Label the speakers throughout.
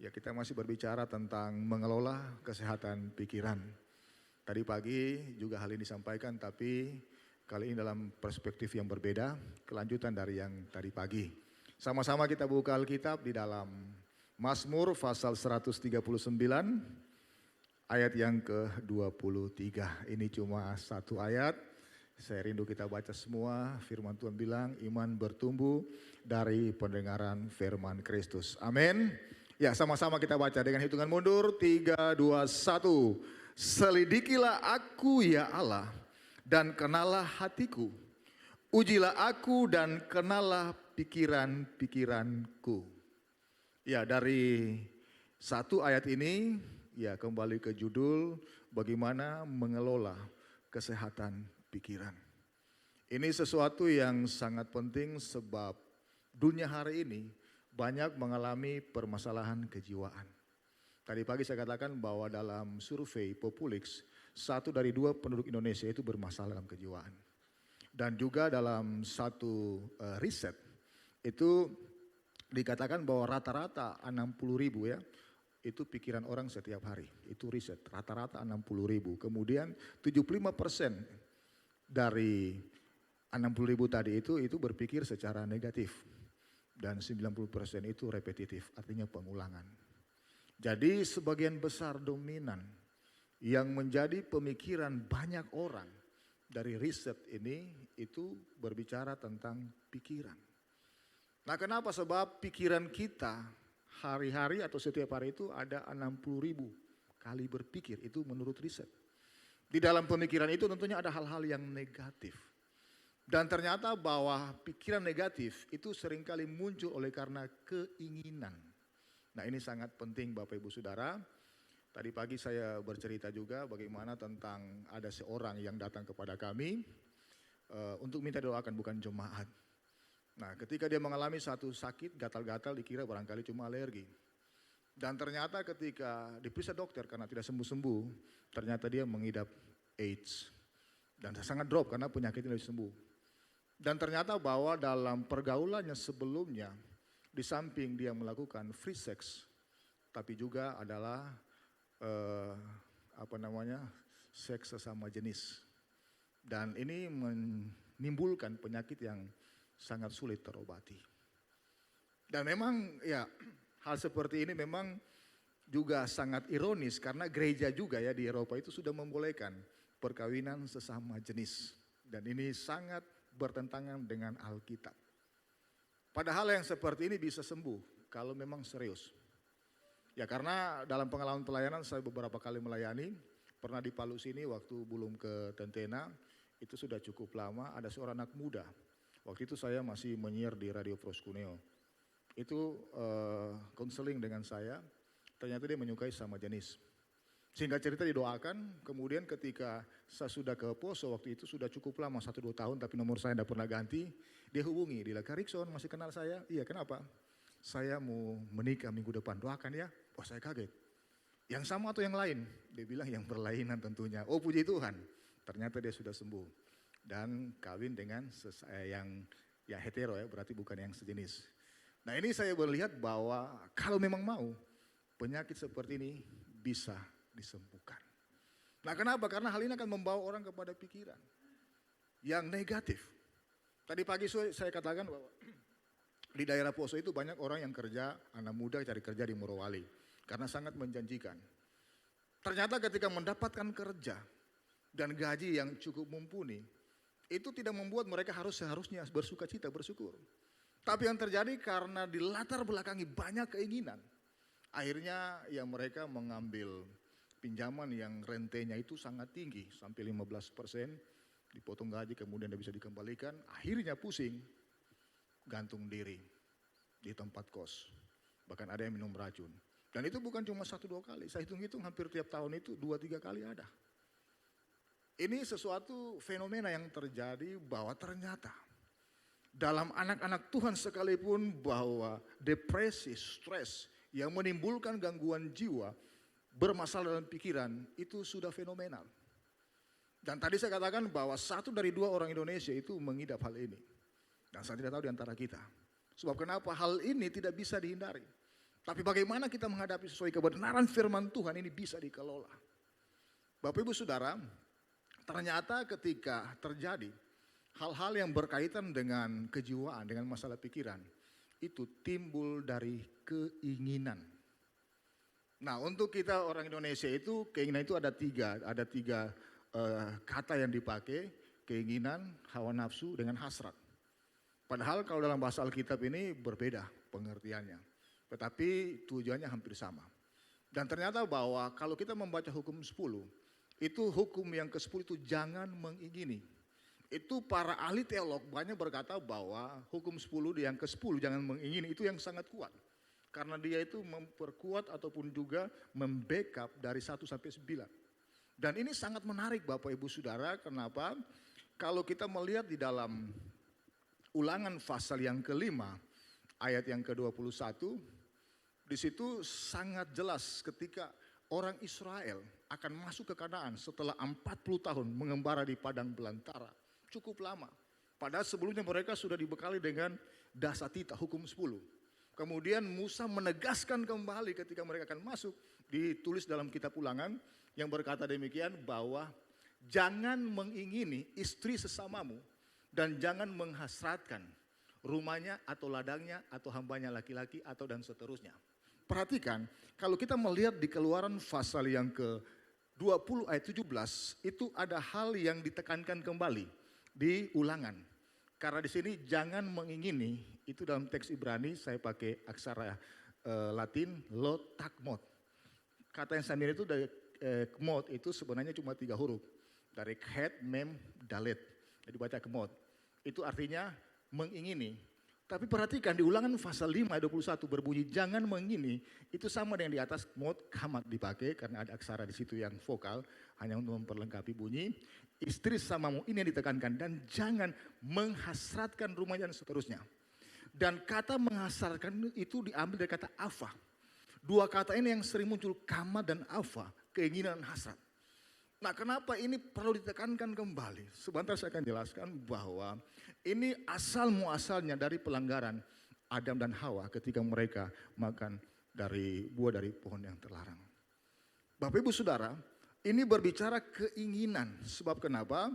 Speaker 1: Ya, kita masih berbicara tentang mengelola kesehatan pikiran. Tadi pagi juga hal ini disampaikan, tapi kali ini dalam perspektif yang berbeda, kelanjutan dari yang tadi pagi. Sama-sama kita buka Alkitab di dalam Mazmur pasal 139 ayat yang ke-23. Ini cuma satu ayat. Saya rindu kita baca semua. Firman Tuhan bilang iman bertumbuh dari pendengaran firman Kristus. Amin. Ya, sama-sama kita baca dengan hitungan mundur. 3, 2, 1. Selidikilah aku ya Allah dan kenalah hatiku. Ujilah aku dan kenalah pikiran-pikiranku. Ya, dari satu ayat ini ya kembali ke judul bagaimana mengelola kesehatan pikiran. Ini sesuatu yang sangat penting sebab dunia hari ini banyak mengalami permasalahan kejiwaan. Tadi pagi saya katakan bahwa dalam survei Populix, 1 dari 2 penduduk Indonesia itu bermasalah dalam kejiwaan. Dan juga dalam satu riset itu dikatakan bahwa rata-rata 60.000 ya, itu pikiran orang setiap hari. Itu riset, rata-rata 60.000. Kemudian 75% dari 60.000 tadi itu berpikir secara negatif. Dan 90% itu repetitif, artinya pengulangan. Jadi sebagian besar dominan yang menjadi pemikiran banyak orang dari riset ini itu berbicara tentang pikiran. Nah, kenapa? Sebab pikiran kita hari-hari atau setiap hari itu ada 60.000 kali berpikir, itu menurut riset. Di dalam pemikiran itu tentunya ada hal-hal yang negatif. Dan ternyata bahwa pikiran negatif itu seringkali muncul oleh karena keinginan. Nah, ini sangat penting Bapak Ibu Saudara. Tadi pagi saya bercerita juga bagaimana tentang ada seorang yang datang kepada kami untuk minta doakan, bukan jemaat. Nah, ketika dia mengalami satu sakit gatal-gatal dikira barangkali cuma alergi. Dan ternyata ketika diperiksa dokter karena tidak sembuh-sembuh, ternyata dia mengidap AIDS. Dan sangat drop karena penyakitnya tidak sembuh. Dan ternyata bahwa dalam pergaulannya sebelumnya, di samping dia melakukan free sex, tapi juga adalah seks sesama jenis. Dan ini menimbulkan penyakit yang sangat sulit terobati. Dan memang ya hal seperti ini memang juga sangat ironis karena gereja juga ya di Eropa itu sudah membolehkan perkawinan sesama jenis. Dan ini sangat bertentangan dengan Alkitab. Padahal yang seperti ini bisa sembuh kalau memang serius. Ya, karena dalam pengalaman pelayanan saya beberapa kali melayani, pernah di Palu sini waktu belum ke Tentena, itu sudah cukup lama, ada seorang anak muda. Waktu itu saya masih menyiar di Radio Proskuneo. Itu konseling dengan saya, ternyata dia menyukai sama jenis. Singkat cerita didoakan, kemudian ketika saya sudah ke Poso waktu itu sudah cukup lama 1-2 tahun tapi nomor saya tidak pernah ganti. Dia hubungi, dia bilang, Kak Rikson masih kenal saya? Iya, kenapa? Saya mau menikah minggu depan, doakan ya. Wah, saya kaget. Yang sama atau yang lain? Dia bilang yang berlainan tentunya. Oh, puji Tuhan, ternyata dia sudah sembuh. Dan kawin dengan yang hetero ya, berarti bukan yang sejenis. Nah, ini saya melihat bahwa kalau memang mau, penyakit seperti ini bisa disembuhkan. Nah, kenapa? Karena hal ini akan membawa orang kepada pikiran yang negatif. Tadi pagi saya katakan bahwa di daerah Poso itu banyak orang yang kerja, anak muda cari kerja di Morowali karena sangat menjanjikan. Ternyata ketika mendapatkan kerja dan gaji yang cukup mumpuni, itu tidak membuat mereka seharusnya bersukacita, bersyukur. Tapi yang terjadi karena di latar belakangi banyak keinginan, akhirnya ya mereka mengambil pinjaman yang rentenya itu sangat tinggi, sampai 15%, dipotong gaji kemudian tidak bisa dikembalikan, akhirnya pusing, gantung diri di tempat kos. Bahkan ada yang minum racun. Dan itu bukan cuma 1-2 kali, saya hitung-hitung hampir tiap tahun itu 2-3 kali ada. Ini sesuatu fenomena yang terjadi bahwa ternyata dalam anak-anak Tuhan sekalipun bahwa depresi, stres yang menimbulkan gangguan jiwa, bermasalah dalam pikiran, itu sudah fenomenal. Dan tadi saya katakan bahwa 1 dari 2 orang Indonesia itu mengidap hal ini. Dan saya tidak tahu di antara kita. Sebab kenapa hal ini tidak bisa dihindari. Tapi bagaimana kita menghadapi sesuai kebenaran firman Tuhan ini bisa dikelola. Bapak Ibu Saudara, ternyata ketika terjadi hal-hal yang berkaitan dengan kejiwaan, dengan masalah pikiran, itu timbul dari keinginan. Nah, untuk kita orang Indonesia itu keinginan itu ada tiga kata yang dipakai, keinginan, hawa nafsu, dengan hasrat. Padahal kalau dalam bahasa Alkitab ini berbeda pengertiannya, tetapi tujuannya hampir sama. Dan ternyata bahwa kalau kita membaca hukum 10, itu hukum yang ke-10 itu jangan mengingini. Itu para ahli teolog banyak berkata bahwa hukum 10 yang ke-10 jangan mengingini itu yang sangat kuat. Karena dia itu memperkuat ataupun juga membackup dari 1 sampai 9. Dan ini sangat menarik Bapak Ibu Saudara, kenapa? Kalau kita melihat di dalam Ulangan pasal yang ke-5 ayat yang ke-21, di situ sangat jelas ketika orang Israel akan masuk ke Kanaan setelah 40 tahun mengembara di padang belantara. Cukup lama. Padahal sebelumnya mereka sudah dibekali dengan dasatita, hukum 10. Kemudian Musa menegaskan kembali ketika mereka akan masuk, ditulis dalam kitab Ulangan yang berkata demikian bahwa jangan mengingini istri sesamamu dan jangan menghasratkan rumahnya atau ladangnya atau hambanya laki-laki atau dan seterusnya. Perhatikan, kalau kita melihat di Keluaran pasal yang ke-20 ayat 17, itu ada hal yang ditekankan kembali di Ulangan. Karena di sini jangan mengingini, itu dalam teks Ibrani saya pakai aksara Latin, lo takmot. Kata yang saya itu dari kmot itu sebenarnya cuma 3 huruf. Dari khet, mem, dalet. Jadi baca kmot. Itu artinya mengingini. Tapi perhatikan di Ulangan pasal 5 ayat 21 berbunyi jangan mengingini, itu sama dengan di atas mod kamat dipakai karena ada aksara di situ yang vokal hanya untuk memperlengkapi bunyi. Istri samamu ini yang ditekankan dan jangan menghasratkan rumahnya dan seterusnya. Dan kata menghasratkan itu diambil dari kata afa. 2 kata ini yang sering muncul, kamat dan afa, keinginan hasrat. Nah, kenapa ini perlu ditekankan kembali? Sebentar saya akan jelaskan bahwa ini asal muasalnya dari pelanggaran Adam dan Hawa ketika mereka makan dari buah dari pohon yang terlarang. Bapak Ibu Saudara, ini berbicara keinginan. Sebab kenapa?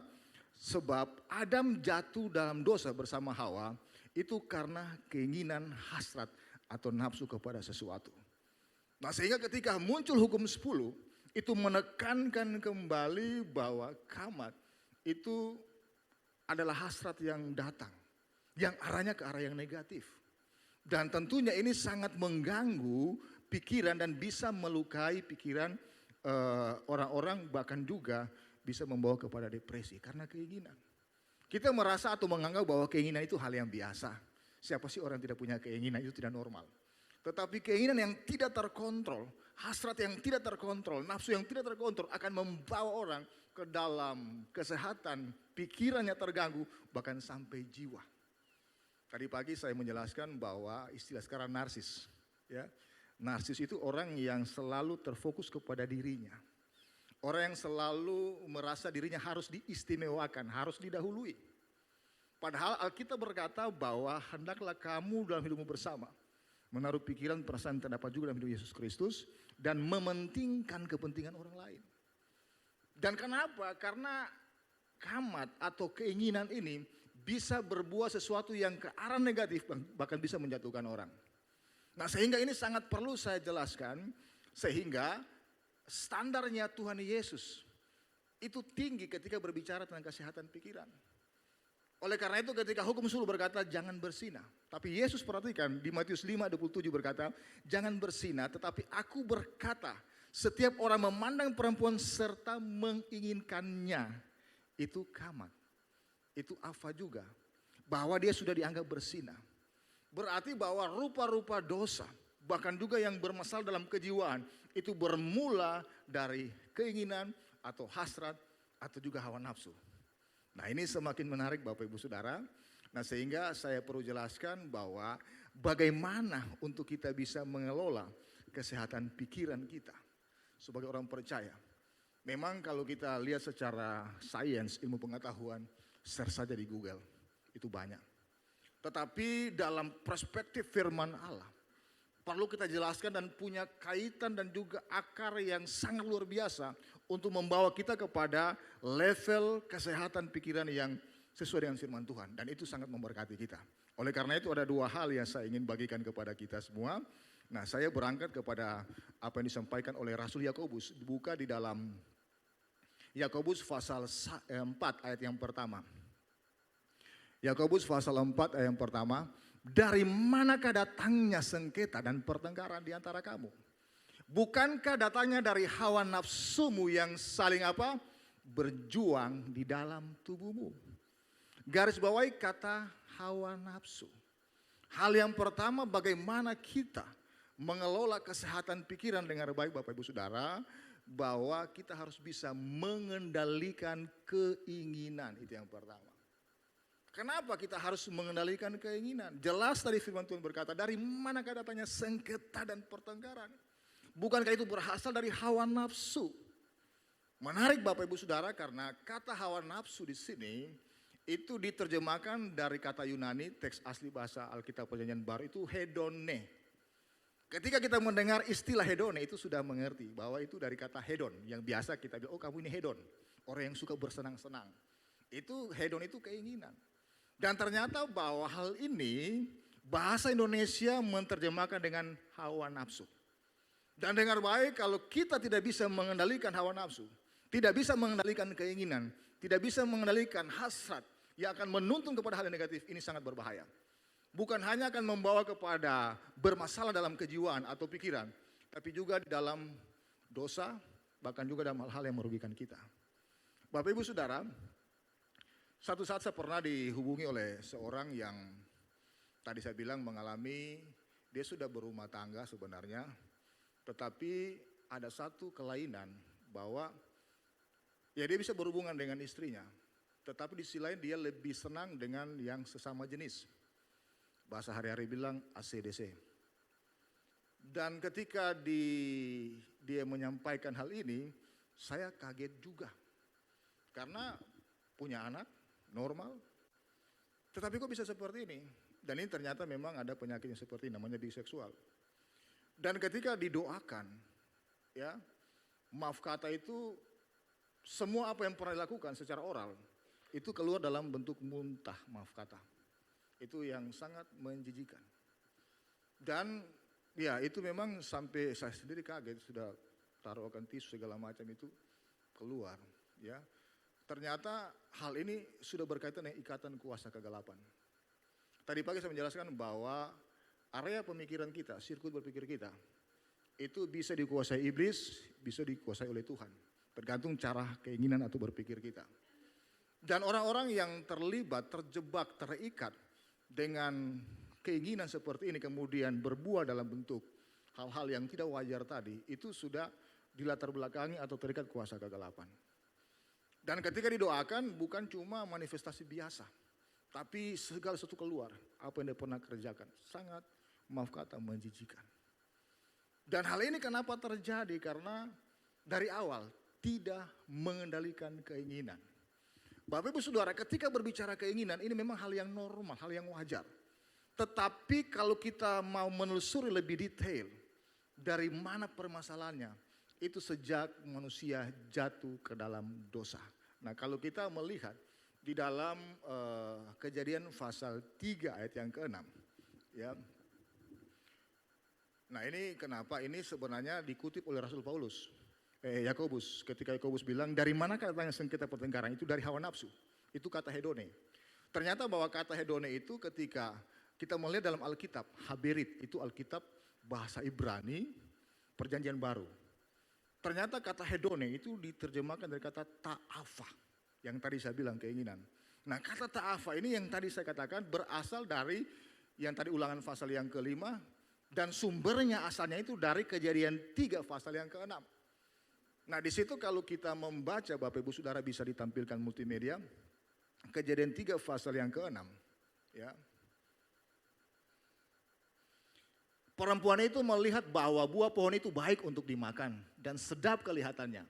Speaker 1: Sebab Adam jatuh dalam dosa bersama Hawa itu karena keinginan hasrat atau nafsu kepada sesuatu. Nah, sehingga ketika muncul hukum 10, itu menekankan kembali bahwa kamat itu adalah hasrat yang datang, yang arahnya ke arah yang negatif. Dan tentunya ini sangat mengganggu pikiran dan bisa melukai pikiran orang-orang, bahkan juga bisa membawa kepada depresi karena keinginan. Kita merasa atau menganggap bahwa keinginan itu hal yang biasa. Siapa sih orang yang tidak punya keinginan, itu tidak normal. Tetapi keinginan yang tidak terkontrol, hasrat yang tidak terkontrol, nafsu yang tidak terkontrol akan membawa orang ke dalam kesehatan, pikirannya terganggu, bahkan sampai jiwa. Tadi pagi saya menjelaskan bahwa istilah sekarang narsis. Ya. Narsis itu orang yang selalu terfokus kepada dirinya. Orang yang selalu merasa dirinya harus diistimewakan, harus didahului. Padahal Alkitab berkata bahwa hendaklah kamu dalam hidupmu bersama menaruh pikiran perasaan terdapat juga dalam hidup Yesus Kristus dan mementingkan kepentingan orang lain. Dan kenapa? Karena kamat atau keinginan ini bisa berbuah sesuatu yang ke arah negatif, bahkan bisa menjatuhkan orang. Nah, sehingga ini sangat perlu saya jelaskan, sehingga standarnya Tuhan Yesus itu tinggi ketika berbicara tentang kesehatan pikiran. Oleh karena itu ketika hukum 10 berkata jangan bersinah. Tapi Yesus perhatikan di Matius 5:27 berkata jangan bersinah, tetapi aku berkata setiap orang memandang perempuan serta menginginkannya itu kamat. Itu afa juga. Bahwa dia sudah dianggap bersinah. Berarti bahwa rupa-rupa dosa bahkan juga yang bermasalah dalam kejiwaan itu bermula dari keinginan atau hasrat atau juga hawa nafsu. Nah, ini semakin menarik Bapak Ibu Saudara. Nah, sehingga saya perlu jelaskan bahwa bagaimana untuk kita bisa mengelola kesehatan pikiran kita sebagai orang percaya. Memang kalau kita lihat secara sains, ilmu pengetahuan, search saja di Google, itu banyak. Tetapi dalam perspektif firman Allah, perlu kita jelaskan dan punya kaitan dan juga akar yang sangat luar biasa untuk membawa kita kepada level kesehatan pikiran yang sesuai dengan firman Tuhan. Dan itu sangat memberkati kita. Oleh karena itu ada dua hal yang saya ingin bagikan kepada kita semua. Nah, saya berangkat kepada apa yang disampaikan oleh Rasul Yakobus. Dibuka di dalam Yakobus pasal 4 ayat yang pertama. Yakobus pasal 4 ayat yang pertama. Dari manakah datangnya sengketa dan pertengkaran di antara kamu? Bukankah datangnya dari hawa nafsumu yang saling apa? Berjuang di dalam tubuhmu. Garis bawahi kata hawa nafsu. Hal yang pertama, bagaimana kita mengelola kesehatan pikiran dengan baik, Bapak Ibu Saudara, bahwa kita harus bisa mengendalikan keinginan. Itu yang pertama. Kenapa kita harus mengendalikan keinginan? Jelas tadi firman Tuhan berkata, dari manakah datangnya sengketa dan pertengkaran? Bukankah itu berasal dari hawa nafsu? Menarik Bapak Ibu Saudara, karena kata hawa nafsu di sini itu diterjemahkan dari kata Yunani, teks asli bahasa Alkitab Perjanjian Baru itu hedone. Ketika kita mendengar istilah hedone itu sudah mengerti bahwa itu dari kata hedon, yang biasa kita bilang, oh kamu ini hedon, orang yang suka bersenang-senang. Itu hedon itu keinginan. Dan ternyata bahwa hal ini bahasa Indonesia menerjemahkan dengan hawa nafsu. Dan dengar baik, kalau kita tidak bisa mengendalikan hawa nafsu, tidak bisa mengendalikan keinginan, tidak bisa mengendalikan hasrat yang akan menuntun kepada hal yang negatif, ini sangat berbahaya. Bukan hanya akan membawa kepada bermasalah dalam kejiwaan atau pikiran, tapi juga di dalam dosa, bahkan juga dalam hal-hal yang merugikan kita. Bapak Ibu Saudara, satu saat saya pernah dihubungi oleh seorang yang tadi saya bilang mengalami, dia sudah berumah tangga sebenarnya, tetapi ada satu kelainan bahwa ya dia bisa berhubungan dengan istrinya, tetapi di sisi lain dia lebih senang dengan yang sesama jenis. Bahasa hari-hari bilang ACDC. Dan ketika dia menyampaikan hal ini, saya kaget juga. Karena punya anak, normal. Tetapi kok bisa seperti ini? Dan ini ternyata memang ada penyakit yang seperti ini, namanya biseksual. Dan ketika didoakan, ya, maaf kata itu, semua apa yang pernah dilakukan secara oral, itu keluar dalam bentuk muntah, maaf kata. Itu yang sangat menjijikan. Dan ya itu memang sampai saya sendiri kaget, sudah taruhkan tisu segala macam itu keluar, ya. Ternyata hal ini sudah berkaitan dengan ikatan kuasa kegelapan. Tadi pagi saya menjelaskan bahwa area pemikiran kita, sirkuit berpikir kita, itu bisa dikuasai iblis, bisa dikuasai oleh Tuhan. Tergantung cara keinginan atau berpikir kita. Dan orang-orang yang terlibat, terjebak, terikat dengan keinginan seperti ini, kemudian berbuah dalam bentuk hal-hal yang tidak wajar tadi, itu sudah dilatar belakangi atau terikat kuasa kegelapan. Dan ketika didoakan bukan cuma manifestasi biasa, tapi segala sesuatu keluar, apa yang dia pernah kerjakan, sangat maaf kata menjijikan. Dan hal ini kenapa terjadi? Karena dari awal tidak mengendalikan keinginan. Bapak Ibu Saudara, ketika berbicara keinginan ini memang hal yang normal, hal yang wajar. Tetapi kalau kita mau menelusuri lebih detail dari mana permasalahannya, itu sejak manusia jatuh ke dalam dosa. Nah kalau kita melihat di dalam Kejadian pasal 3 ayat yang ke-6. Ya. Nah ini kenapa ini sebenarnya dikutip oleh Rasul Paulus. Yakobus, ketika Yakobus bilang, dari manakah datangnya sengketa pertengkaran? Itu dari hawa nafsu. Itu kata hedone. Ternyata bahwa kata hedone itu ketika kita melihat dalam Alkitab, Haberit, itu Alkitab bahasa Ibrani, Perjanjian Baru. Ternyata kata hedone itu diterjemahkan dari kata ta'afa, yang tadi saya bilang keinginan. Nah kata ta'afa ini yang tadi saya katakan berasal dari yang tadi Ulangan pasal yang ke-5, dan sumbernya asalnya itu dari Kejadian 3 pasal yang ke-6. Nah di situ kalau kita membaca, Bapak Ibu Saudara bisa ditampilkan multimedia, Kejadian 3 pasal yang ke-6. Ya. Perempuan itu melihat bahwa buah pohon itu baik untuk dimakan dan sedap kelihatannya.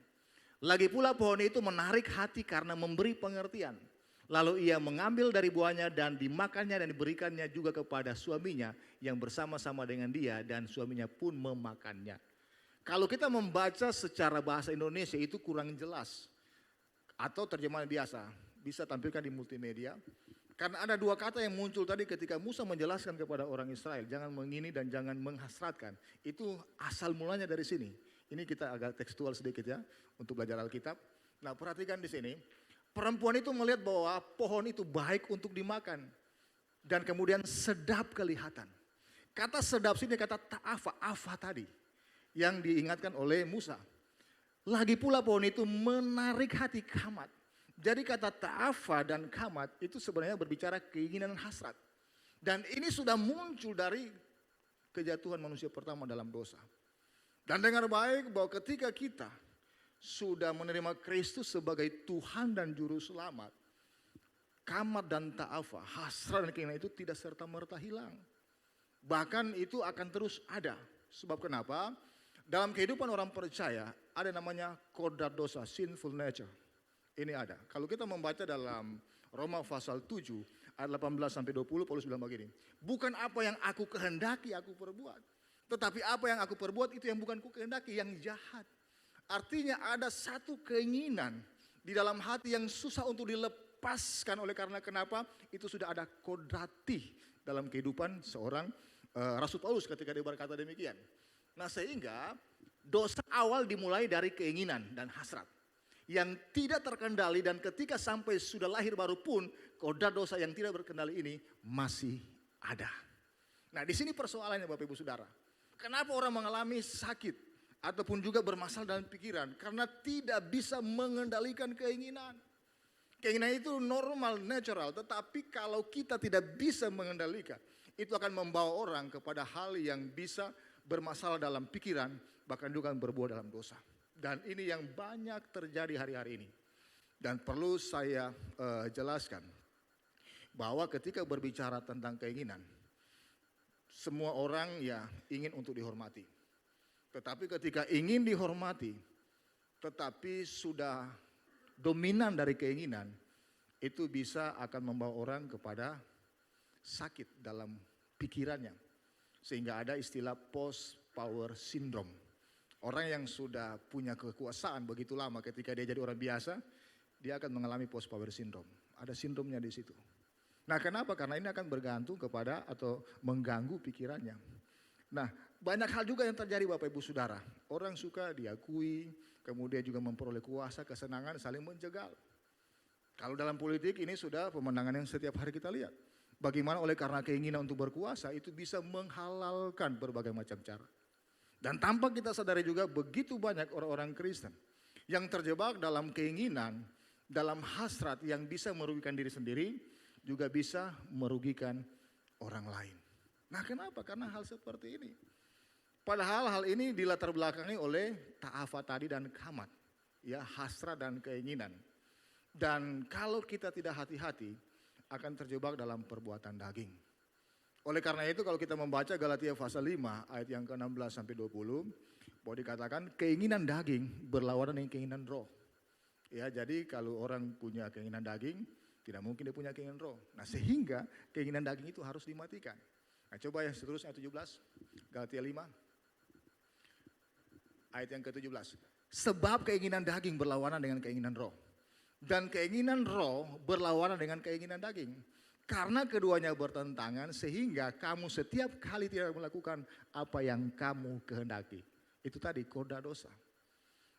Speaker 1: Lagi pula pohon itu menarik hati karena memberi pengertian. Lalu ia mengambil dari buahnya dan dimakannya dan diberikannya juga kepada suaminya yang bersama-sama dengan dia dan suaminya pun memakannya. Kalau kita membaca secara bahasa Indonesia itu kurang jelas atau terjemahan biasa, bisa tampilkan di multimedia. Karena ada dua kata yang muncul tadi ketika Musa menjelaskan kepada orang Israel, jangan mengini dan jangan menghasratkan. Itu asal mulanya dari sini. Ini kita agak tekstual sedikit ya untuk belajar Alkitab. Nah, perhatikan di sini. Perempuan itu melihat bahwa pohon itu baik untuk dimakan dan kemudian sedap kelihatan. Kata sedap sini kata ta'afa, afa tadi yang diingatkan oleh Musa. Lagi pula pohon itu menarik hati Kamat. Jadi kata ta'afa dan kamat itu sebenarnya berbicara keinginan hasrat. Dan ini sudah muncul dari kejatuhan manusia pertama dalam dosa. Dan dengar baik bahwa ketika kita sudah menerima Kristus sebagai Tuhan dan Juru Selamat, kamat dan ta'afa, hasrat dan keinginan itu tidak serta-merta hilang. Bahkan itu akan terus ada. Sebab kenapa? Dalam kehidupan orang percaya ada namanya kodrat dosa, sinful nature. Ini ada. Kalau kita membaca dalam Roma pasal 7 ayat 18 sampai 20, Paulus bilang begini. Bukan apa yang aku kehendaki aku perbuat. Tetapi apa yang aku perbuat itu yang bukan ku kehendaki, yang jahat. Artinya ada satu keinginan di dalam hati yang susah untuk dilepaskan oleh karena kenapa? Itu sudah ada kodrati dalam kehidupan seorang Rasul Paulus ketika dia berkata demikian. Nah, sehingga dosa awal dimulai dari keinginan dan hasrat yang tidak terkendali, dan ketika sampai sudah lahir baru pun kodrat dosa yang tidak berkendali ini masih ada. Nah, di sini persoalannya Bapak Ibu Saudara. Kenapa orang mengalami sakit ataupun juga bermasalah dalam pikiran? Karena tidak bisa mengendalikan keinginan. Keinginan itu normal, natural, tetapi kalau kita tidak bisa mengendalikan, itu akan membawa orang kepada hal yang bisa bermasalah dalam pikiran, bahkan juga berbuat dalam dosa. Dan ini yang banyak terjadi hari-hari ini. Dan perlu saya jelaskan bahwa ketika berbicara tentang keinginan, semua orang ya ingin untuk dihormati. Tetapi ketika ingin dihormati, tetapi sudah dominan dari keinginan, itu bisa akan membawa orang kepada sakit dalam pikirannya. Sehingga ada istilah post power syndrome. Orang yang sudah punya kekuasaan begitu lama ketika dia jadi orang biasa, dia akan mengalami post power syndrome. Ada sindromnya di situ. Nah, kenapa? Karena ini akan bergantung kepada atau mengganggu pikirannya. Nah, banyak hal juga yang terjadi Bapak Ibu Saudara. Orang suka diakui, kemudian juga memperoleh kuasa, kesenangan, saling menjegal. Kalau dalam politik ini sudah pemenangan yang setiap hari kita lihat. Bagaimana oleh karena keinginan untuk berkuasa itu bisa menghalalkan berbagai macam cara. Dan tanpa kita sadari juga begitu banyak orang-orang Kristen yang terjebak dalam keinginan, dalam hasrat yang bisa merugikan diri sendiri, juga bisa merugikan orang lain. Nah, kenapa? Karena hal seperti ini. Padahal hal ini dilatar belakangi oleh ta'afa tadi dan kamat, ya, hasrat dan keinginan. Dan kalau kita tidak hati-hati akan terjebak dalam perbuatan daging. Oleh karena itu kalau kita membaca Galatia pasal 5 ayat yang ke-16 sampai 20, bahwa dikatakan keinginan daging berlawanan dengan keinginan roh. Ya, jadi kalau orang punya keinginan daging, tidak mungkin dia punya keinginan roh. Nah, sehingga keinginan daging itu harus dimatikan. Nah, coba yang seterusnya ayat 17, Galatia 5 ayat yang ke-17. Sebab keinginan daging berlawanan dengan keinginan roh, dan keinginan roh berlawanan dengan keinginan daging. Karena keduanya bertentangan sehingga kamu setiap kali tidak melakukan apa yang kamu kehendaki. Itu tadi kodrat dosa.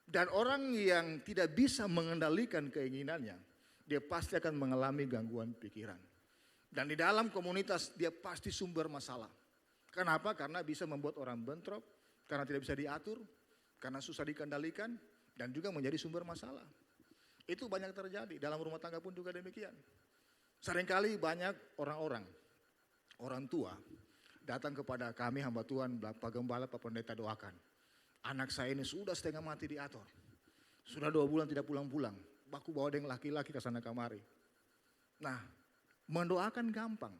Speaker 1: Dan orang yang tidak bisa mengendalikan keinginannya, dia pasti akan mengalami gangguan pikiran. Dan di dalam komunitas dia pasti sumber masalah. Kenapa? Karena bisa membuat orang bentrok, karena tidak bisa diatur, karena susah dikendalikan, dan juga menjadi sumber masalah. Itu banyak terjadi, dalam rumah tangga pun juga demikian. Seringkali banyak orang tua datang kepada kami hamba Tuhan, Pak Gembala, Pak Pendeta, doakan. Anak saya ini sudah setengah mati diatur. Sudah 2 bulan tidak pulang-pulang. Baku bawa dengan laki-laki ke sana kemari. Nah, mendoakan gampang.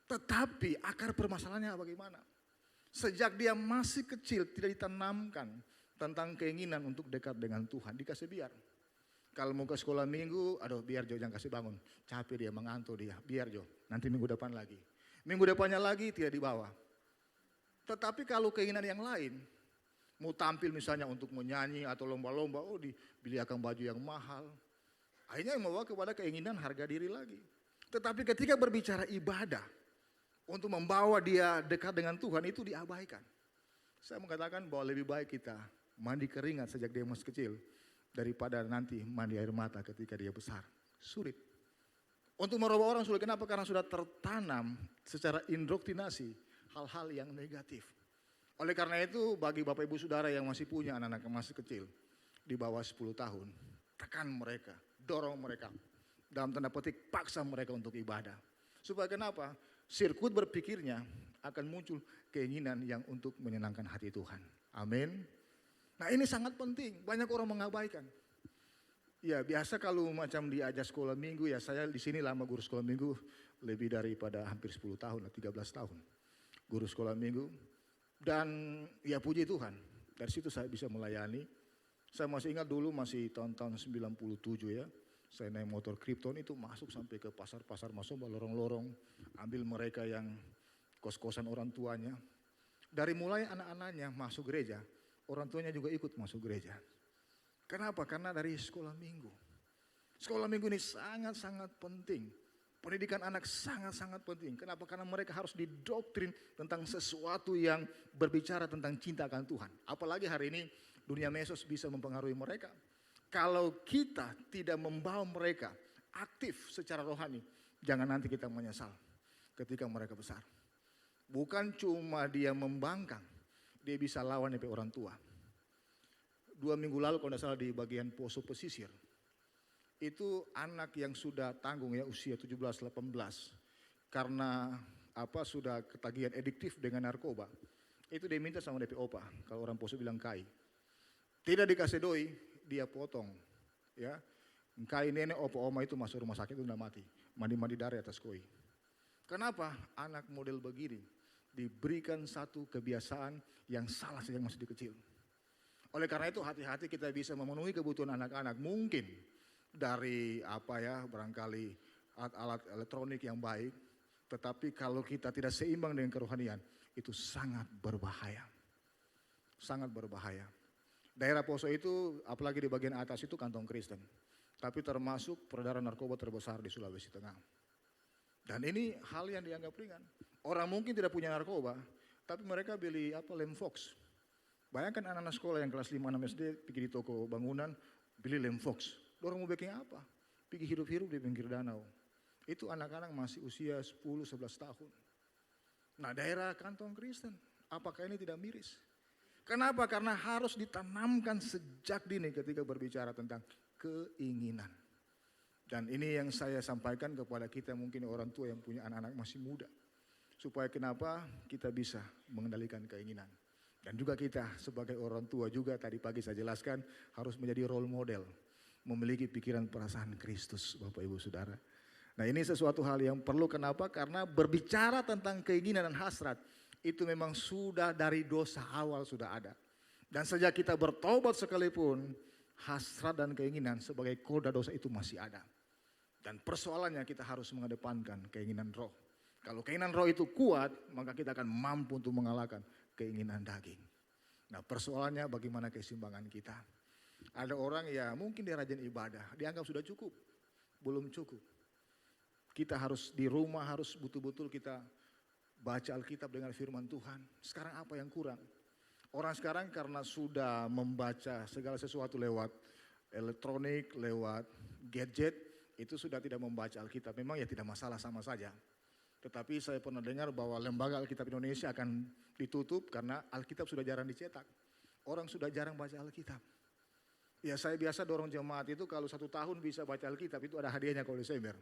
Speaker 1: Tetapi akar permasalahannya bagaimana? Sejak dia masih kecil tidak ditanamkan tentang keinginan untuk dekat dengan Tuhan, dikasih biar. Kalau mau ke sekolah minggu, aduh biar Jo jangan kasih bangun. Capek dia, mengantuk dia, biar Jo. Nanti minggu depan lagi. Minggu depannya lagi tidak dibawa. Tetapi kalau keinginan yang lain, mau tampil misalnya untuk menyanyi atau lomba-lomba, oh dibeliakan baju yang mahal. Akhirnya membawa kepada keinginan harga diri lagi. Tetapi ketika berbicara ibadah, untuk membawa dia dekat dengan Tuhan itu diabaikan. Saya mengatakan bahwa lebih baik kita mandi keringat sejak dia masih kecil daripada nanti mandi air mata ketika dia besar. Sulit. Untuk merubah orang sulit. Kenapa? Karena sudah tertanam secara indoktrinasi hal-hal yang negatif. Oleh karena itu bagi Bapak Ibu Saudara yang masih punya anak-anak yang masih kecil di bawah 10 tahun, tekan mereka, dorong mereka. Dalam tanda petik paksa mereka untuk ibadah. Supaya kenapa? Sirkuit berpikirnya akan muncul keinginan yang untuk menyenangkan hati Tuhan. Amin. Nah ini sangat penting, banyak orang mengabaikan. Ya biasa kalau macam diajak sekolah minggu, ya saya di sini lama guru sekolah minggu lebih daripada hampir 10 tahun, 13 tahun. Guru sekolah minggu dan ya puji Tuhan, dari situ saya bisa melayani. Saya masih ingat dulu masih tahun-tahun 97 ya. Saya naik motor Krypton itu masuk sampai ke pasar-pasar, masuk lorong-lorong, ambil mereka yang kos-kosan orang tuanya. Dari mulai anak-anaknya masuk gereja, orang tuanya juga ikut masuk gereja. Kenapa? Karena dari sekolah minggu. Sekolah minggu ini sangat-sangat penting. Pendidikan anak sangat-sangat penting. Kenapa? Karena mereka harus didoktrin tentang sesuatu yang berbicara tentang cinta akan Tuhan. Apalagi hari ini dunia medsos bisa mempengaruhi mereka. Kalau kita tidak membawa mereka aktif secara rohani, jangan nanti kita menyesal ketika mereka besar. Bukan cuma dia membangkang, dia bisa lawan sampai orang tua. 2 minggu lalu kalau tidak salah di bagian Poso Pesisir, itu anak yang sudah tanggung ya usia 17-18, karena sudah ketagihan ediktif dengan narkoba, itu dia minta sama DP Opa, kalau orang Poso bilang kai. Tidak dikasih doi, dia potong, ya. Kai nenek opa oma itu masuk rumah sakit itu udah mati, mandi-mandi darah atas koi. Kenapa? Anak model begini diberikan satu kebiasaan yang salah sejak masih kecil. Oleh karena itu hati-hati kita bisa memenuhi kebutuhan anak-anak mungkin dari barangkali alat-alat elektronik yang baik, tetapi kalau kita tidak seimbang dengan kerohanian itu sangat berbahaya, sangat berbahaya. Daerah Poso itu, apalagi di bagian atas itu kantong Kristen. Tapi termasuk peredaran narkoba terbesar di Sulawesi Tengah. Dan ini hal yang dianggap ringan. Orang mungkin tidak punya narkoba, tapi mereka beli Lemfox. Bayangkan anak-anak sekolah yang kelas 5-6 SD pergi di toko bangunan, beli Lemfox. Orang mau bikin apa? Pergi hidup-hidup di pinggir danau. Itu anak-anak masih usia 10-11 tahun. Nah daerah kantong Kristen, apakah ini tidak miris? Kenapa? Karena harus ditanamkan sejak dini ketika berbicara tentang keinginan. Dan ini yang saya sampaikan kepada kita mungkin orang tua yang punya anak-anak masih muda. Supaya kenapa kita bisa mengendalikan keinginan. Dan juga kita sebagai orang tua juga tadi pagi saya jelaskan harus menjadi role model. Memiliki pikiran perasaan Kristus Bapak Ibu Saudara. Nah ini sesuatu hal yang perlu kenapa? Karena berbicara tentang keinginan dan hasrat. Itu memang sudah dari dosa awal sudah ada. Dan sejak kita bertobat sekalipun, hasrat dan keinginan sebagai koda dosa itu masih ada. Dan persoalannya kita harus mengedepankan keinginan roh. Kalau keinginan roh itu kuat, maka kita akan mampu untuk mengalahkan keinginan daging. Nah persoalannya bagaimana keseimbangan kita. Ada orang ya mungkin dia rajin ibadah, dianggap sudah cukup. Belum cukup. Kita harus di rumah harus betul-betul kita baca Alkitab dengan firman Tuhan. Sekarang apa yang kurang? Orang sekarang karena sudah membaca segala sesuatu lewat elektronik, lewat gadget, itu sudah tidak membaca Alkitab. Memang ya tidak masalah sama saja. Tetapi saya pernah dengar bahwa lembaga Alkitab Indonesia akan ditutup karena Alkitab sudah jarang dicetak. Orang sudah jarang baca Alkitab. Ya saya biasa dorong jemaat itu kalau 1 tahun bisa baca Alkitab itu ada hadiahnya kalau Desember.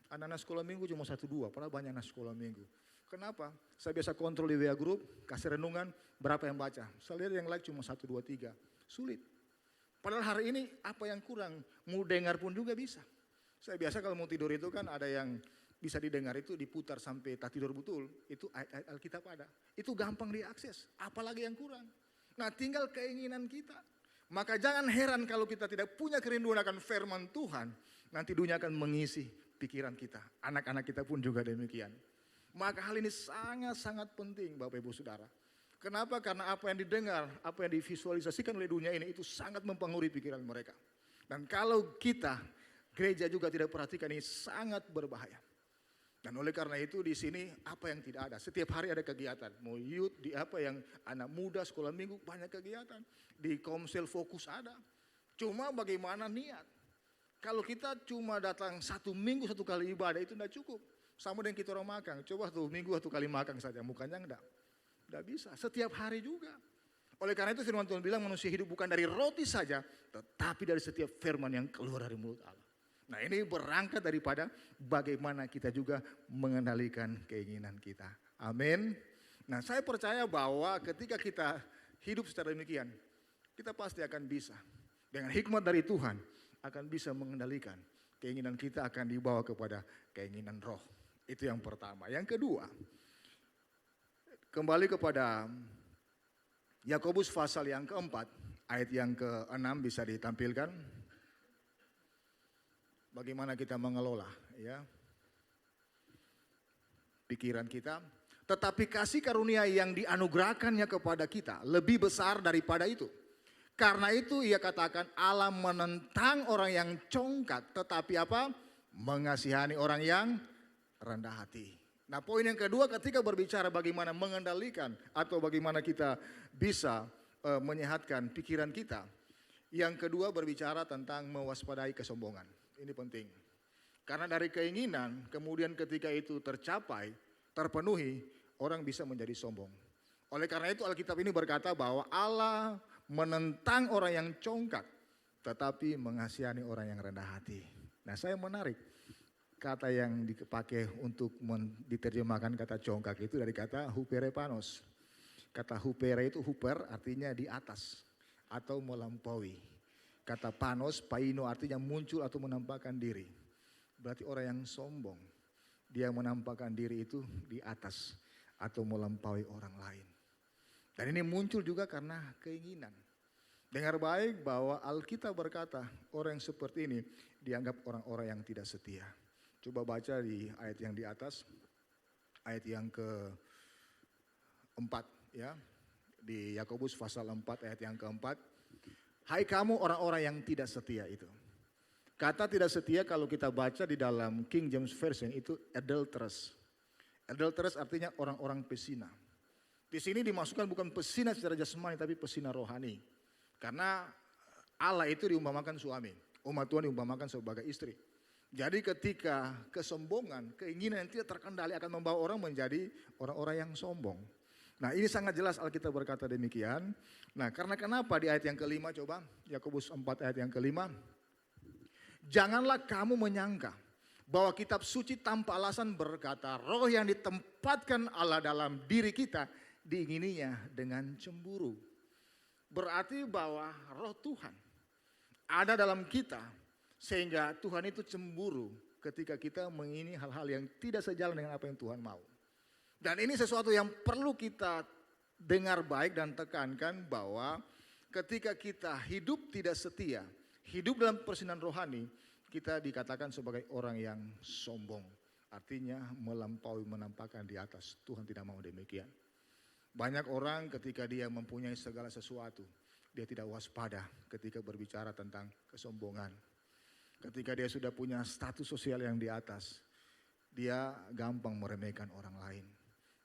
Speaker 1: Anak-anak sekolah minggu cuma 1-2, padahal banyak anak sekolah minggu. Kenapa? Saya biasa kontrol di WA Group, kasih renungan, berapa yang baca. Saya lihat yang like cuma 1, 2, 3. Sulit. Padahal hari ini apa yang kurang? Mau dengar pun juga bisa. Saya biasa kalau mau tidur itu kan ada yang bisa didengar itu diputar sampai tak tidur betul. Itu ayat-ayat Alkitab ada. Itu gampang diakses. Apalagi yang kurang. Nah tinggal keinginan kita. Maka jangan heran kalau kita tidak punya kerinduan akan firman Tuhan, nanti dunia akan mengisi pikiran kita. Anak-anak kita pun juga demikian. Maka hal ini sangat-sangat penting Bapak Ibu Saudara. Kenapa? Karena apa yang didengar, apa yang divisualisasikan oleh dunia ini itu sangat mempengaruhi pikiran mereka. Dan kalau kita, gereja juga tidak perhatikan, ini sangat berbahaya. Dan oleh karena itu di sini apa yang tidak ada, setiap hari ada kegiatan. Mau youth, di apa yang anak muda sekolah minggu banyak kegiatan. Di Komsel Fokus ada. Cuma bagaimana niat. Kalau kita cuma datang 1 minggu 1 kali ibadah itu tidak cukup. Sama dengan kita orang makan, coba 1 minggu 1 kali makan saja, mukanya enggak. Tidak bisa, setiap hari juga. Oleh karena itu firman Tuhan bilang manusia hidup bukan dari roti saja, tetapi dari setiap firman yang keluar dari mulut Allah. Nah ini berangkat daripada bagaimana kita juga mengendalikan keinginan kita. Amin. Nah saya percaya bahwa ketika kita hidup secara demikian, kita pasti akan bisa. Dengan hikmat dari Tuhan akan bisa mengendalikan. Keinginan kita akan dibawa kepada keinginan roh. Itu yang pertama. Yang kedua, kembali kepada Yakobus pasal yang keempat, ayat yang ke-6 bisa ditampilkan. Bagaimana kita mengelola ya pikiran kita. Tetapi kasih karunia yang dianugerahkannya kepada kita lebih besar daripada itu. Karena itu ia katakan Allah menentang orang yang congkak, tetapi apa? Mengasihani orang yang rendah hati. Nah poin yang kedua ketika berbicara bagaimana mengendalikan atau bagaimana kita bisa menyehatkan pikiran kita. Yang kedua berbicara tentang mewaspadai kesombongan. Ini penting. Karena dari keinginan kemudian ketika itu tercapai, terpenuhi, orang bisa menjadi sombong. Oleh karena itu Alkitab ini berkata bahwa Allah menentang orang yang congkak, tetapi mengasihani orang yang rendah hati. Nah saya menarik. Kata yang dipakai untuk diterjemahkan kata congkak itu dari kata huperepanos. Kata hupere itu huper artinya di atas atau melampaui. Kata panos, paino artinya muncul atau menampakkan diri. Berarti orang yang sombong. Dia menampakkan diri itu di atas atau melampaui orang lain. Dan ini muncul juga karena keinginan. Dengar baik bahwa Alkitab berkata orang yang seperti ini dianggap orang-orang yang tidak setia. Coba baca di ayat yang di atas, ayat yang ke-4 ya. Di Yakobus pasal 4 ayat yang ke-4. Hai kamu orang-orang yang tidak setia itu. Kata tidak setia kalau kita baca di dalam King James Version itu adulterous. Adulterous artinya orang-orang pesina. Di sini dimasukkan bukan pesina secara jasmani tapi pesina rohani. Karena Allah itu diumpamakan suami. Umat Tuhan diumpamakan sebagai istri. Jadi ketika kesombongan, keinginan yang tidak terkendali akan membawa orang menjadi orang-orang yang sombong. Nah ini sangat jelas Alkitab berkata demikian. Nah karena kenapa di ayat yang kelima coba, Yakobus 4 ayat yang kelima. Janganlah kamu menyangka bahwa kitab suci tanpa alasan berkata roh yang ditempatkan Allah dalam diri kita diingininya dengan cemburu. Berarti bahwa roh Tuhan ada dalam kita sehingga Tuhan itu cemburu ketika kita mengingini hal-hal yang tidak sejalan dengan apa yang Tuhan mau. Dan ini sesuatu yang perlu kita dengar baik dan tekankan bahwa ketika kita hidup tidak setia, hidup dalam persinan rohani, kita dikatakan sebagai orang yang sombong. Artinya melampaui, menampakkan di atas. Tuhan tidak mau demikian. Banyak orang ketika dia mempunyai segala sesuatu, dia tidak waspada ketika berbicara tentang kesombongan. Ketika dia sudah punya status sosial yang di atas, dia gampang meremehkan orang lain.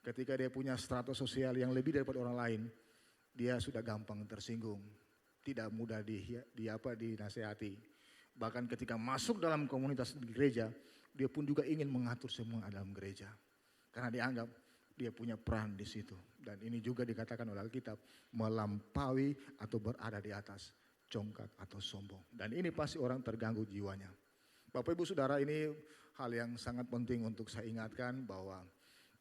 Speaker 1: Ketika dia punya status sosial yang lebih daripada orang lain, dia sudah gampang tersinggung, tidak mudah dinasehati. Bahkan ketika masuk dalam komunitas di gereja, dia pun juga ingin mengatur semua dalam gereja. Karena dianggap dia punya peran di situ. Dan ini juga dikatakan oleh Alkitab, melampaui atau berada di atas, congkak atau sombong. Dan ini pasti orang terganggu jiwanya. Bapak Ibu Saudara, ini hal yang sangat penting untuk saya ingatkan bahwa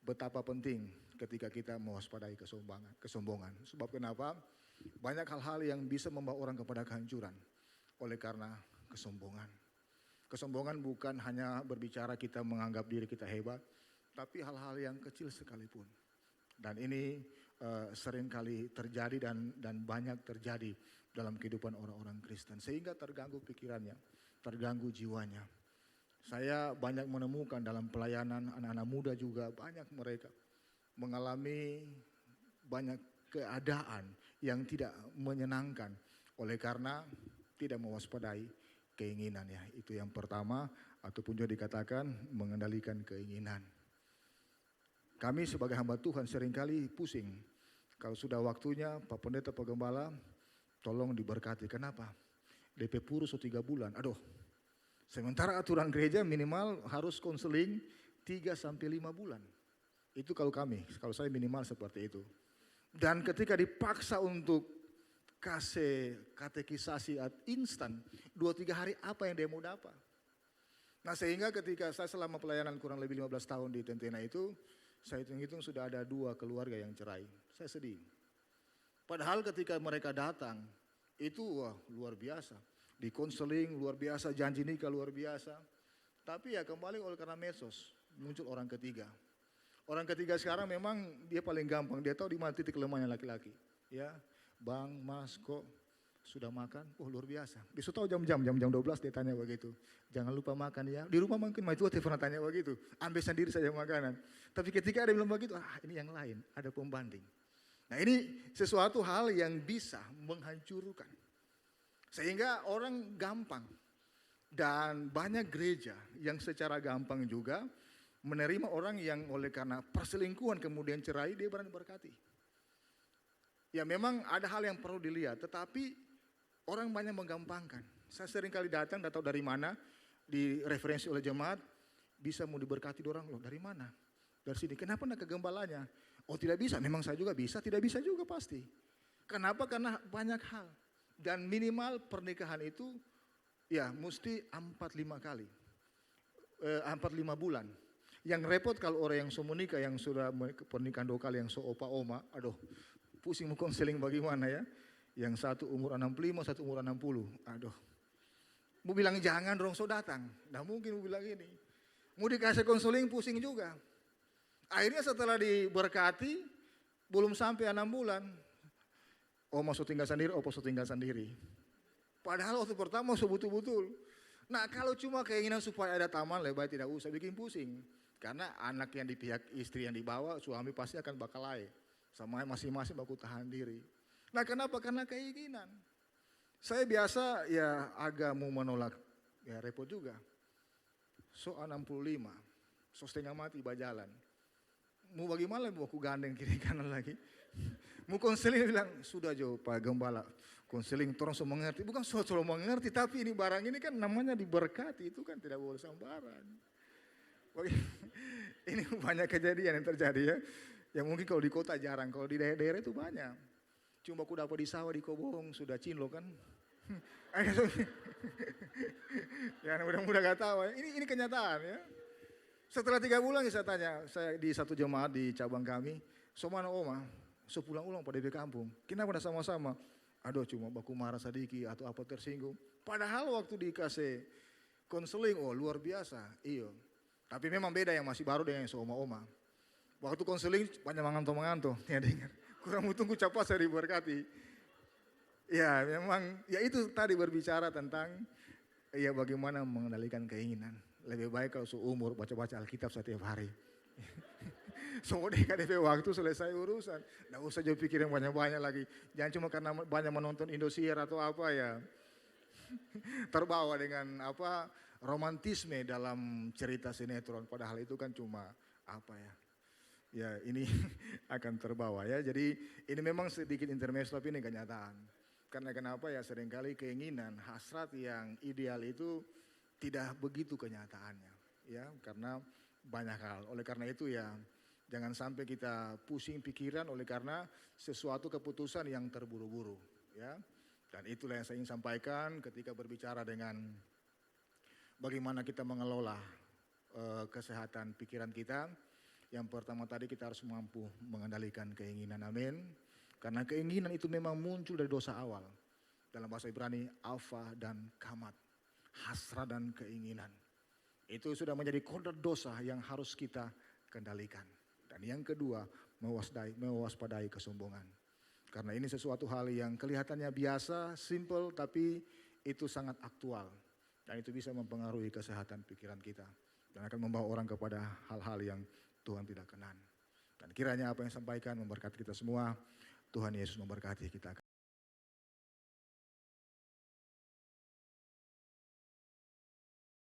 Speaker 1: betapa penting ketika kita mewaspadai kesombongan. Sebab kenapa? Banyak hal-hal yang bisa membawa orang kepada kehancuran oleh karena kesombongan. Kesombongan bukan hanya berbicara kita menganggap diri kita hebat, tapi hal-hal yang kecil sekalipun. Dan ini seringkali terjadi dan banyak terjadi dalam kehidupan orang-orang Kristen. Sehingga terganggu pikirannya, terganggu jiwanya. Saya banyak menemukan dalam pelayanan anak-anak muda juga banyak mereka mengalami banyak keadaan yang tidak menyenangkan oleh karena tidak mewaspadai keinginannya. Itu yang pertama, ataupun juga dikatakan mengendalikan keinginan. Kami sebagai hamba Tuhan seringkali pusing. Kalau sudah waktunya Pak Pendeta, Pak Gembala, tolong diberkati. Kenapa? DP Purus 3 bulan. Aduh, sementara aturan gereja minimal harus konseling 3-5 bulan. Itu kalau kami, kalau saya minimal seperti itu. Dan ketika dipaksa untuk kasih katekisasi instan, 2-3 hari apa yang dia mau dapat? Nah sehingga ketika saya selama pelayanan kurang lebih 15 tahun di Tentena itu, saya hitung-hitung sudah ada 2 keluarga yang cerai. Saya sedih. Padahal ketika mereka datang, itu wah luar biasa. Di konseling luar biasa, janji nikah luar biasa. Tapi ya kembali oleh karena medsos, muncul orang ketiga. Orang ketiga sekarang memang dia paling gampang, dia tahu di mana titik lemahnya laki-laki. Ya, Bang, Mas, kok sudah makan? Oh luar biasa. Dia sudah tahu jam 12 dia tanya begitu. Jangan lupa makan ya. Di rumah mungkin itu dia pernah tanya begitu. Ambil sendiri saja makanan. Tapi ketika ada bilang begitu, ini yang lain, ada pembanding. Nah ini sesuatu hal yang bisa menghancurkan. Sehingga orang gampang. Dan banyak gereja yang secara gampang juga menerima orang yang oleh karena perselingkuhan kemudian cerai, dia berani berkati. Ya memang ada hal yang perlu dilihat, tetapi orang banyak menggampangkan. Saya sering kali datang, tidak tahu dari mana, direferensi oleh jemaat, bisa mau diberkati orang, loh dari mana? Dari sini, kenapa nak ke gembalanya? Oh tidak bisa, memang saya juga bisa, tidak bisa juga pasti. Kenapa? Karena banyak hal. Dan minimal pernikahan itu ya mesti 4-5 kali. 4-5 bulan. Yang repot kalau orang yang sudah menikah, yang sudah pernikahan 2 kali, yang opa oma, aduh pusing mau konseling bagaimana ya. Yang satu umur 65, satu umur 60, aduh. Mau bilang jangan dong so datang, nah mungkin mau bilang ini. Mau dikasih konseling pusing juga. Akhirnya setelah diberkati, belum sampai 6 bulan, oma so tinggal sendiri, opa so tinggal sendiri. Padahal waktu pertama so betul-betul. Nah kalau cuma keinginan supaya ada taman, lebih baik tidak usah bikin pusing. Karena anak yang di pihak istri yang dibawa, suami pasti akan bakal lain. Sama masing-masing baku tahan diri. Nah kenapa? Karena keinginan. Saya biasa ya agak mau menolak, ya repot juga. So 65, so setengah mati berjalan. Mau bagaimana mau aku gandeng kiri kanan lagi. Mau konseling bilang, sudah Jo Pak Gembala. Konseling orang so mengerti, bukan selalu mengerti, tapi ini barang ini kan namanya diberkati, itu kan tidak boleh sembarang. Ini banyak kejadian yang terjadi ya. Yang mungkin kalau di kota jarang, kalau di daerah-daerah itu banyak. Cuma aku dapat di sawah di Kobong, sudah cinlo kan. Ya mudah-mudah gak tahu, ini kenyataan ya. Setelah 3 bulan saya tanya, saya di satu jemaat di cabang kami, so mana oma? So pulang ulang pada di kampung, kenapa udah sama-sama? Aduh cuma baku marah sedikit atau apa tersinggung. Padahal waktu dikasih konseling, oh luar biasa, iya. Tapi memang beda yang masih baru dengan yang seoma-oma. Waktu konseling banyak mengantuk-mengantuk, ya dengar. Kurang tunggu cepat saya diberkati. Ya memang, ya itu tadi berbicara tentang ya bagaimana mengendalikan keinginan. Lebih baik kalau seumur baca-baca Alkitab setiap hari. Semua DKDP waktu selesai urusan. Nggak usah jauh pikir yang banyak-banyak lagi. Jangan cuma karena banyak menonton Indosiar atau apa ya. Terbawa dengan apa romantisme dalam cerita sinetron. Padahal itu kan cuma apa ya. Ya ini akan terbawa ya. Jadi ini memang sedikit intermezzo tapi ini kenyataan. Karena kenapa ya seringkali keinginan, hasrat yang ideal itu tidak begitu kenyataannya. Ya karena banyak hal. Oleh karena itu ya jangan sampai kita pusing pikiran oleh karena sesuatu keputusan yang terburu-buru. Ya. Dan itulah yang saya ingin sampaikan ketika berbicara dengan bagaimana kita mengelola kesehatan pikiran kita. Yang pertama tadi kita harus mampu mengendalikan keinginan, amin. Karena keinginan itu memang muncul dari dosa awal. Dalam bahasa Ibrani, alfa dan kamat, hasrat dan keinginan. Itu sudah menjadi kodrat dosa yang harus kita kendalikan. Dan yang kedua, mewaspadai kesombongan. Karena ini sesuatu hal yang kelihatannya biasa, simple, tapi itu sangat aktual. Dan itu bisa mempengaruhi kesehatan pikiran kita. Dan akan membawa orang kepada hal-hal yang Tuhan tidak kenan. Dan kiranya apa yang sampaikan memberkati kita semua. Tuhan Yesus memberkati kita.